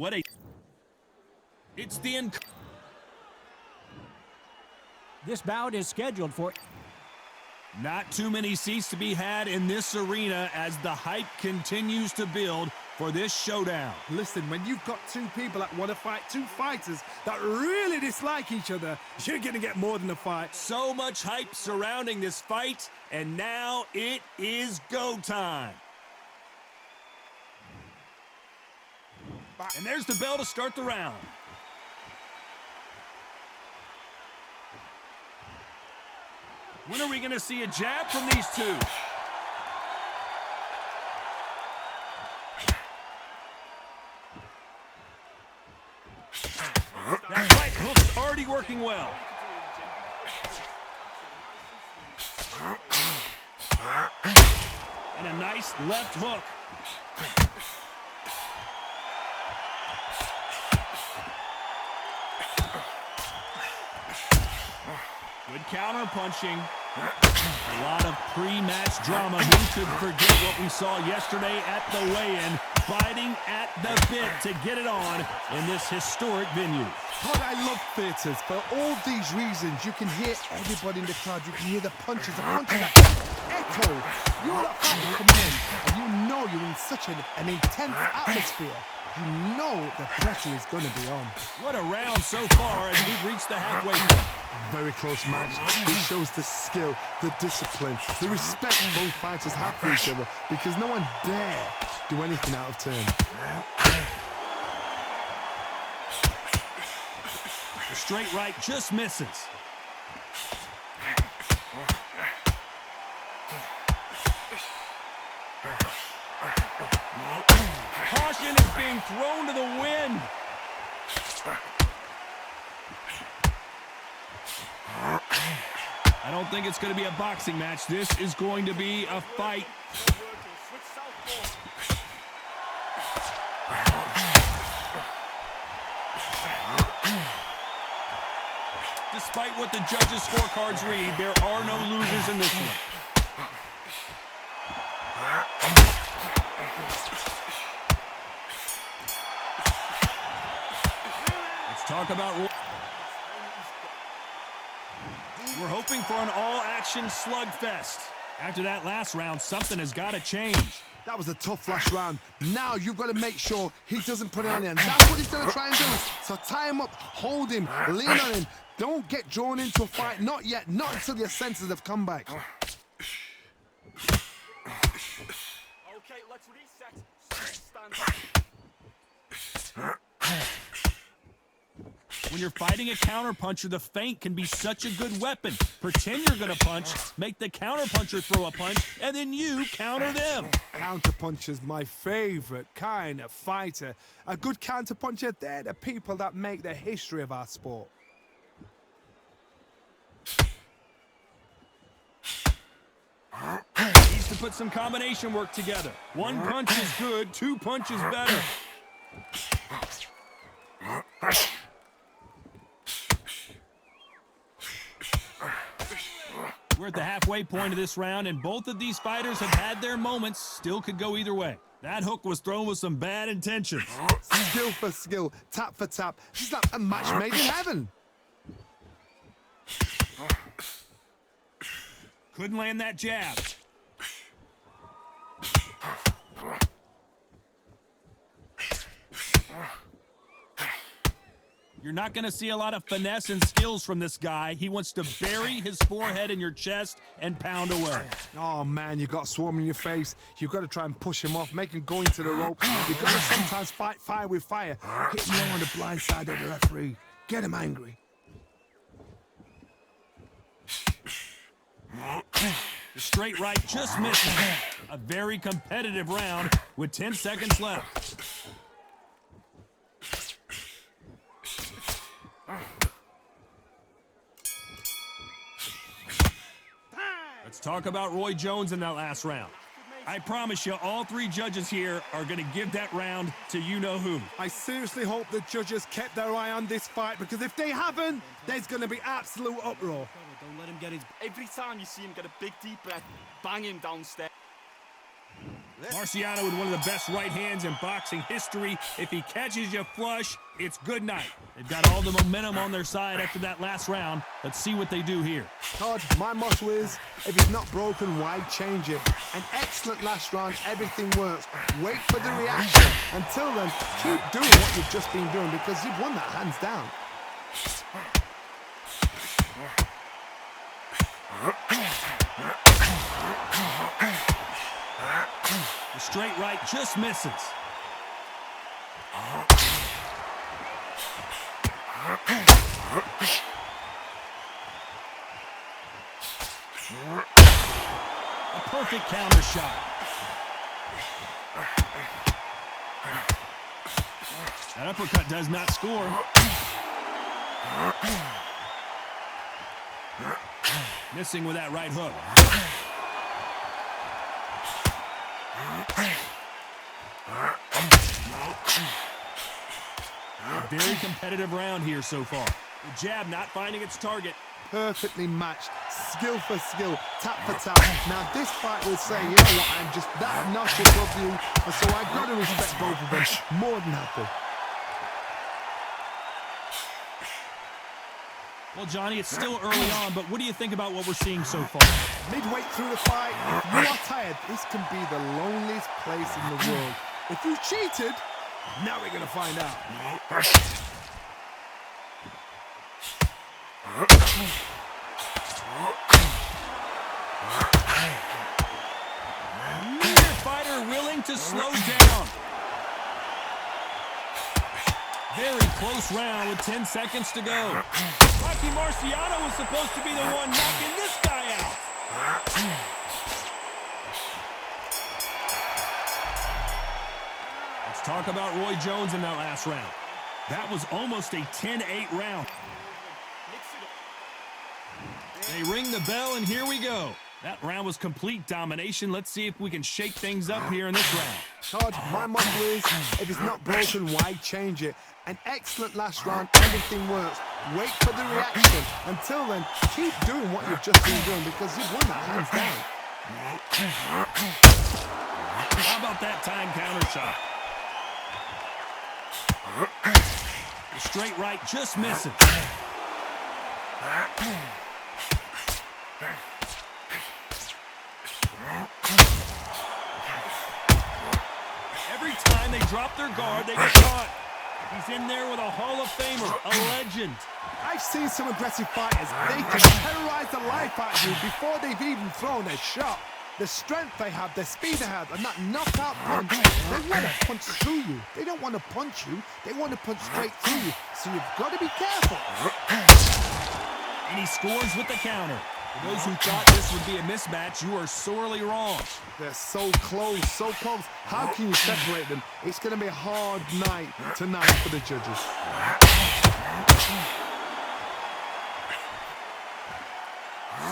What a... It's the... This bout is scheduled for... Not too many seats to be had in this arena as the hype continues to build for this showdown. Listen, when you've got two people that want to fight, two fighters that really dislike each other, you're going to get more than a fight. So much hype surrounding this fight, and now it is go time. And there's the bell to start the round. When are we going to see a jab from these two? That right hook's already working well. And a nice left hook. Good counter punching. A lot of pre-match drama. Who could forget what we saw yesterday at the weigh-in, fighting at the bit to get it on in this historic venue. God, I love theatres. For all these reasons, you can hear everybody in the crowd. You can hear the punches that echo. You're not coming in, and you know you're in such an intense atmosphere. You know the pressure is going to be on. What a round so far as we've reached the halfway point. Very close match. It shows the skill, the discipline, the respect both fighters have for each other, because no one dare do anything out of turn. The straight right just misses. Caution is being thrown to the wind. I don't think it's going to be a boxing match. This is going to be a fight. Despite what the judges' scorecards read, there are no losers in this one. Let's talk about... We're hoping for an all-action slugfest. After that last round, something has got to change. That was a tough last round. Now you've got to make sure he doesn't put it on the end. That's what he's going to try and do. So tie him up, hold him, lean on him. Don't get drawn into a fight. Not yet. Not until your senses have come back. Okay, let's reset. Stand up. When you're fighting a counterpuncher, the feint can be such a good weapon. Pretend you're going to punch, make the counterpuncher throw a punch, and then you counter them. Counterpuncher's my favorite kind of fighter. A good counterpuncher, they're the people that make the history of our sport. Needs to put some combination work together. One punch is good, two punches better. We're at the halfway point of this round, and both of these fighters have had their moments. Still could go either way. That hook was thrown with some bad intentions. Skill for skill, tap for tap. It's like a match made in heaven. Couldn't land that jab. You're not going to see a lot of finesse and skills from this guy. He wants to bury his forehead in your chest and pound away. Oh, man, you got swarm in your face. You've got to try and push him off, make him go into the ropes. You've got to sometimes fight fire with fire. Hit him on the blind side of the referee. Get him angry. The straight right just misses. A very competitive round with 10 seconds left. Let's talk about Roy Jones in that last round. I promise you, all three judges here are going to give that round to you-know-who. I seriously hope the judges kept their eye on this fight, because if they haven't, there's going to be absolute uproar. Don't let him get his... Every time you see him get a big deep breath, bang him downstairs. Marciano with one of the best right hands in boxing history. If he catches you flush, it's good night. They've got all the momentum on their side after that last round. Let's see what they do here. Todd, my motto is, if it's not broken, why change it? An excellent last round, everything works. Wait for the reaction. Until then, keep doing what you've just been doing because you've won that hands down. The straight right just misses. A perfect counter shot. That uppercut does not score. Missing with that right hook. A very competitive round here so far. The jab not finding its target. Perfectly matched, skill for skill, tap for tap. Now this fight will say, you know what, I'm just that notch above you, and so I've got to respect both of them more than happy. Well, Johnny, it's still early on, but what do you think about what we're seeing so far? Midway through the fight, if you are tired, this can be the loneliest place in the world. If you cheated, now we're going to find out. Neither fighter willing to slow down. Very close round with 10 seconds to go. Rocky Marciano was supposed to be the one knocking this guy out. Let's talk about Roy Jones in that last round. That was almost a 10-8 round. They ring the bell, and here we go. That round was complete domination. Let's see if we can shake things up here in this round. Todd, my motto is, if it's not broken, why change it? An excellent last round, everything works. Wait for the reaction. Until then, keep doing what you've just been doing because you've won that hands down. How about that time counter shot? The straight right just misses. Every time they drop their guard, they get caught. He's in there with a Hall of Famer, a legend. I've seen some aggressive fighters. They can terrorize the life out of you before they've even thrown a shot. The strength they have, the speed they have, and that knockout punch, they want to punch through you. They don't want to punch you. They want to punch straight through you. So you've got to be careful. And he scores with the counter. For those who thought this would be a mismatch, you are sorely wrong. They're so close, so close. How can you separate them? It's going to be a hard night tonight for the judges.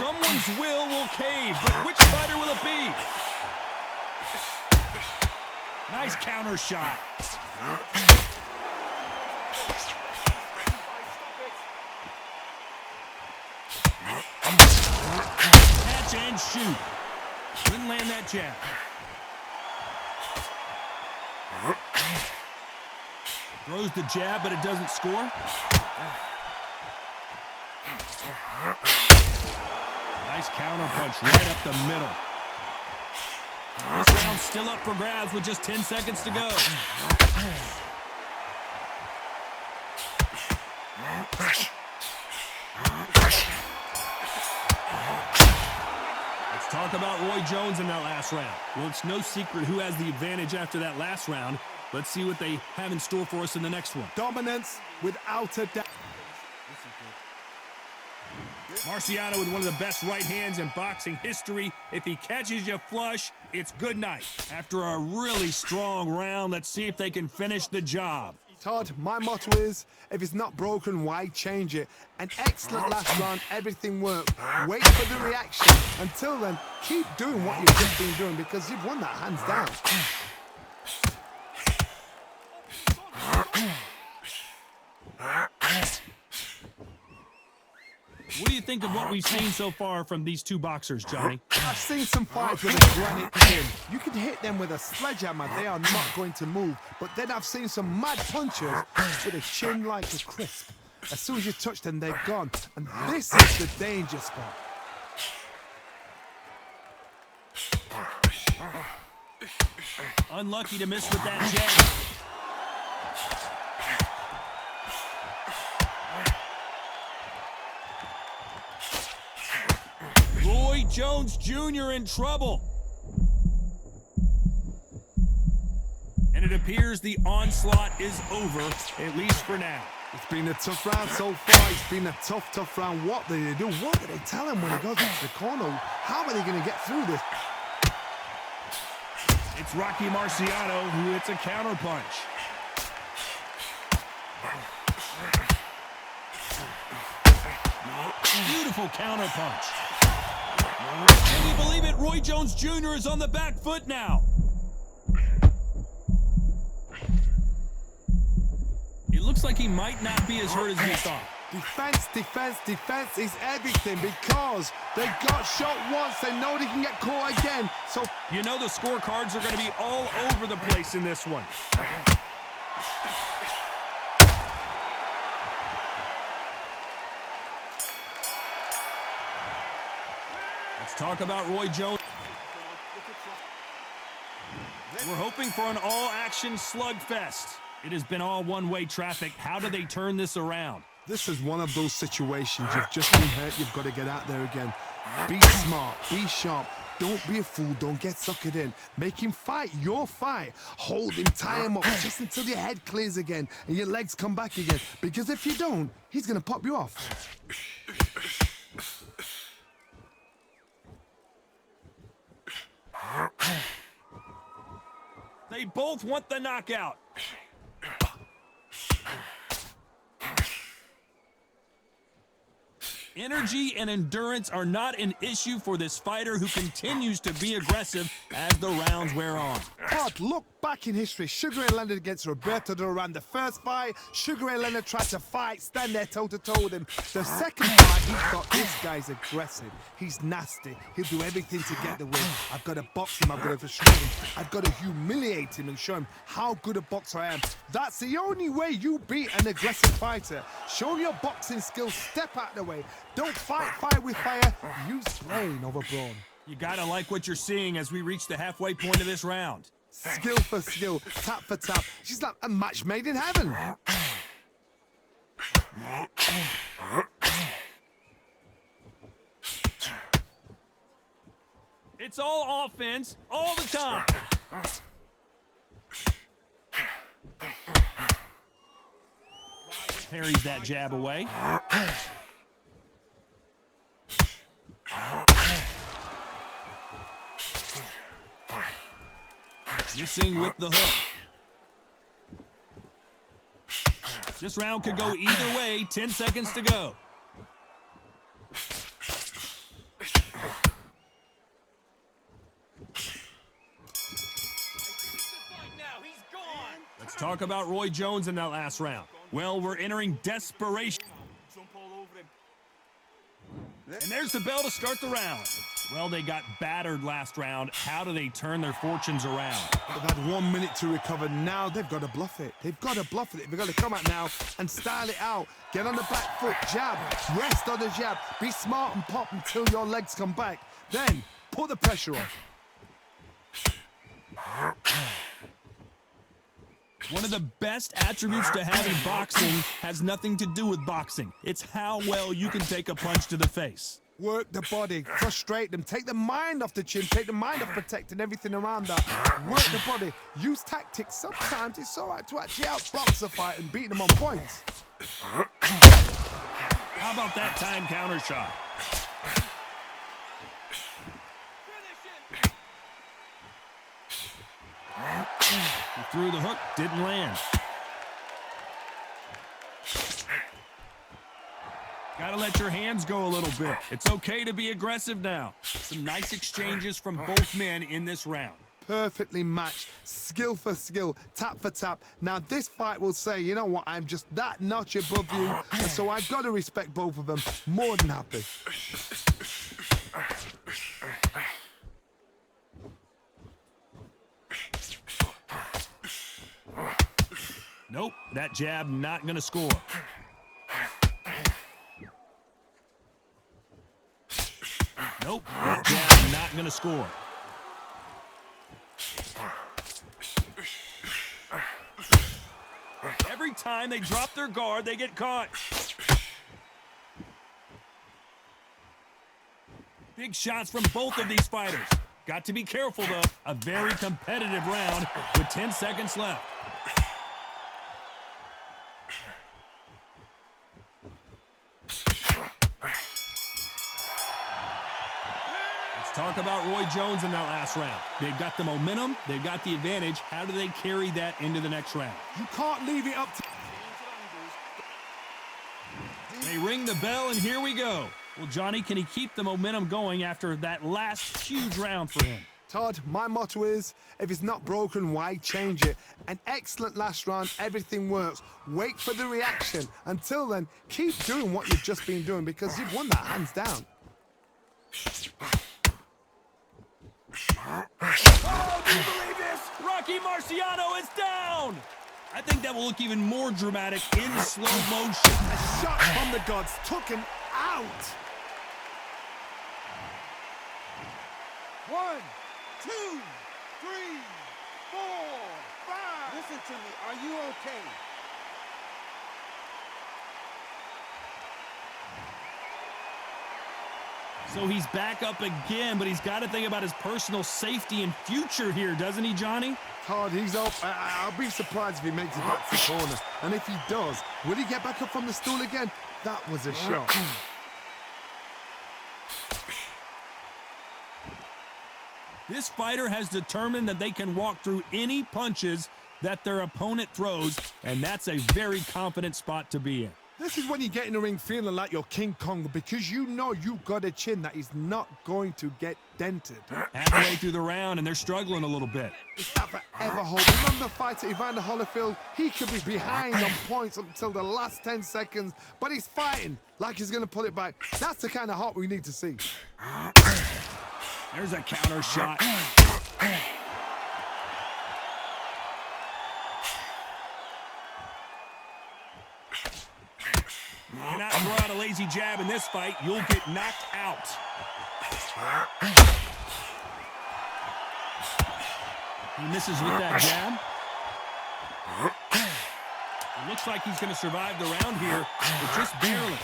Someone's will cave, but which fighter will it be? Nice counter shot. Catch and shoot. Couldn't land that jab. Throws the jab, but it doesn't score. Nice counter punch right up the middle. This round's still up for grabs with just 10 seconds to go. Let's talk about Roy Jones in that last round. Well, it's no secret who has the advantage after that last round. Let's see what they have in store for us in the next one. Dominance without a doubt. Marciano with one of the best right hands in boxing history. If he catches you flush, it's good night. After a really strong round, let's see if they can finish the job. Todd, my motto is, if it's not broken, why change it? An excellent last round, everything works. Wait for the reaction. Until then, keep doing what you've just been doing because you've won that hands down. What do you think of what we've seen so far from these two boxers, Johnny? I've seen some fights with a granite chin. You can hit them with a sledgehammer, they are not going to move. But then I've seen some mad punchers with a chin like a crisp. As soon as you touch them, they're gone. And this is the danger spot. Unlucky to miss with that jab. Roy Jones Jr. in trouble. And it appears the onslaught is over, at least for now. It's been a tough round so far. It's been a tough round. What do they do? What do they tell him when he goes into the corner? How are they going to get through this? It's Rocky Marciano who hits a counterpunch. Beautiful counterpunch. Can you believe it? Roy Jones Jr. is on the back foot now. It looks like he might not be as hurt as we thought. Defense is everything because they got shot once. They know they can get caught again. So, you know the scorecards are going to be all over the place in this one. Let's talk about Roy Jones. We're hoping for an all-action slugfest. It has been all one-way traffic. How do they turn this around? this is one of those situations. You've just been hurt. You've got to get out there again. Be smart. Be sharp. Don't be a fool. Don't get suckered in. Make him fight your fight. Hold him, tie him up just until your head clears again and your legs come back again. Because if you don't, he's going to pop you off. They both want the knockout. Energy and endurance are not an issue for this fighter who continues to be aggressive as the rounds wear on. Todd, look back in history. Sugar Ray Leonard against Roberto Duran. The first fight, Sugar Ray Leonard tried to fight, stand there toe-to-toe with him. The second fight, he thought, this guy's aggressive. He's nasty. He'll do everything to get the win. I've got to box him. I've got to frustrate him. I've got to humiliate him and show him how good a boxer I am. That's the only way you beat an aggressive fighter. Show your boxing skills. Step out the way. Don't fight fire with fire. Use brain over brawn. You gotta like what you're seeing as we reach the halfway point of this round. Skill for skill, tap for tap. She's like a match made in heaven. It's all offense, all the time. Parries that jab away. Missing with the hook. This round could go either way. 10 seconds to go. Let's talk about Roy Jones in that last round. Well, we're entering desperation. And there's the bell to start the round. Well, they got battered last round. How do they turn their fortunes around? They've had 1 minute to recover. Now they've got to bluff it. They've got to bluff it. They've got to come out now and style it out. Get on the back foot, jab, rest on the jab. Be smart and pop until your legs come back. Then put the pressure on. One of the best attributes to have in boxing has nothing to do with boxing. It's how well you can take a punch to the face. Work the body, frustrate them, take the mind off the chin, take the mind off protecting everything around that. Work the body, use tactics. Sometimes it's all right to actually outbox a fight and beat them on points. How about that time counter shot? He threw the hook, didn't land. Gotta let your hands go a little bit. It's okay to be aggressive now. Some nice exchanges from both men in this round. perfectly matched, skill for skill, tap for tap. Now this fight will say, you know what, I'm just that notch above you, and so I've got to respect both of them. More than happy. Nope, that jab not going to score. Nope, that jab not going to score. Every time they drop their guard, they get caught. Big shots from both of these fighters. Got to be careful, though. A very competitive round with 10 seconds left. Talk about Roy Jones in that last round. They've got the momentum. They've got the advantage. How do they carry that into the next round? You can't leave it up to... They ring the bell, and here we go. Well, Johnny, can he keep the momentum going after that last huge round for him? Todd, my motto is, if it's not broken, why change it? An excellent last round, everything works. Wait for the reaction. Until then, keep doing what you've just been doing because you've won that hands down. Oh, do you believe this? Rocky Marciano is down! I think that will look even more dramatic in slow motion. A shot from the gods took him out. 1, 2, 3, 4, 5. Listen to me. Are you okay? So he's back up again, but he's got to think about his personal safety and future here, doesn't he, Johnny? Todd, he's up. I'll be surprised if he makes it back to the corner. And if he does, will he get back up from the stool again? That was a shot. This fighter has determined that they can walk through any punches that their opponent throws, and that's a very confident spot to be in. This is when you get in the ring feeling like you're King Kong because you know you've got a chin that is not going to get dented. Halfway through the round, and they're struggling a little bit. It's that forever hope. Remember the fight at Evander Holyfield? He could be behind on points until the last 10 seconds, but he's fighting like he's going to pull it back. That's the kind of heart we need to see. There's a counter shot. You cannot throw out a lazy jab in this fight. You'll get knocked out. He misses with that jab. It looks like he's going to survive the round here, but just barely.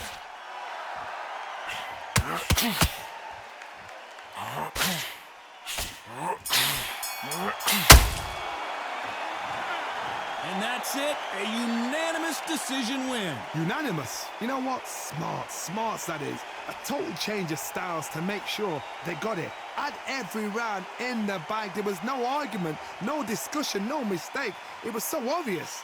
And that's it, a unanimous decision win. Unanimous? You know what? Smarts that is. A total change of styles to make sure they got it. At every round in the bag, there was no argument, no discussion, no mistake. It was so obvious.